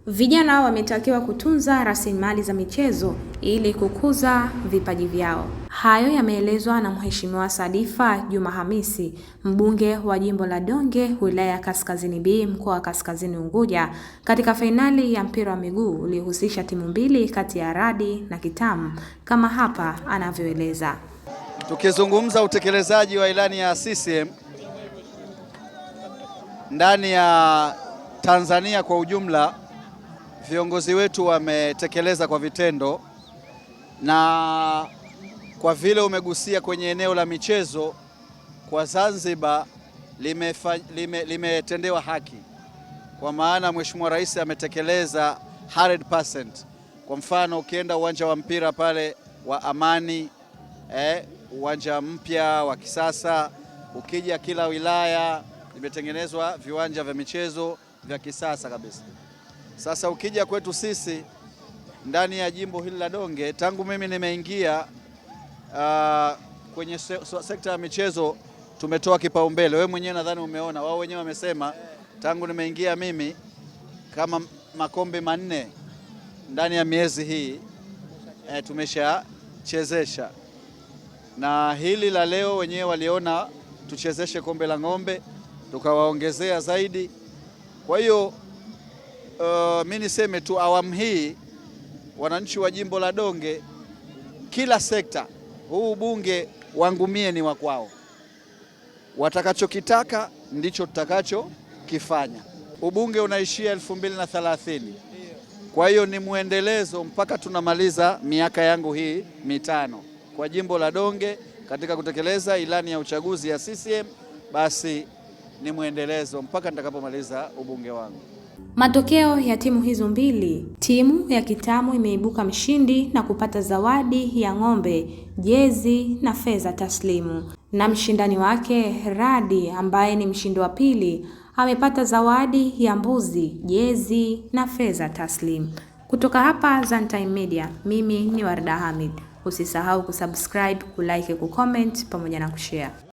Vijana wametakiwa kutunza rasilimali za michezo ili kukuza vipaji vyao. Hayo yameelezwa na Mheshimiwa Sadifa Juma Hamisi, mbunge wa jimbo la Donge, wilaya ya Kaskazini B, mkoa wa Kaskazini Unguja, katika fainali ya mpira wa miguu uliohusisha timu mbili kati ya Radi na Kitamu, kama hapa anavyoeleza. Tukizungumza utekelezaji wa ilani ya CCM ndani ya Tanzania kwa ujumla, viongozi wetu wametekeleza kwa vitendo, na kwa vile umegusia kwenye eneo la michezo, kwa Zanzibar limetendewa haki, kwa maana Mheshimiwa Rais ametekeleza 100%. Kwa mfano ukienda uwanja wa mpira pale wa Amani, uwanja mpya wa kisasa, ukija kila wilaya imetengenezwa viwanja vya michezo vya kisasa kabisa. Sasa ukija kwetu sisi ndani ya jimbo hili la Donge, tangu mimi nimeingia kwenye sekta ya michezo tumetoa kipaumbele. Wewe mwenyewe nadhani umeona, wao wenyewe wamesema tangu nimeingia mimi kama makombe 4 ndani ya miezi hii tumeshachezesha, na hili la leo wenyewe waliona tuchezeshe kombe la ng'ombe tukawaongezea zaidi. Kwa hiyo mimi niseme tu awamu hii wananchi wa jimbo la Donge, kila sekta, huu bunge wangu mie ni wa kwao, watakachokitaka ndicho tutakachokifanya. Ubunge unaishia 2030, kwa hiyo ni muendelezo mpaka tunamaliza miaka yangu hii 5 kwa jimbo la Donge katika kutekeleza ilani ya uchaguzi ya CCM. Basi ni muendelezo mpaka nitakapomaliza ubunge wangu. Matokeo ya timu hizo mbili, timu ya Kitamu imeibuka mshindi na kupata zawadi ya ng'ombe, jezi na fedha taslimu, na mshindani wake Radi ambaye ni mshindi wa pili amepata zawadi ya mbuzi, jezi na fedha taslimu. Kutoka hapa Zantime Media, mimi ni Warda Hamid. Usisahau kusubscribe, kulike, kucomment pamoja na kushare.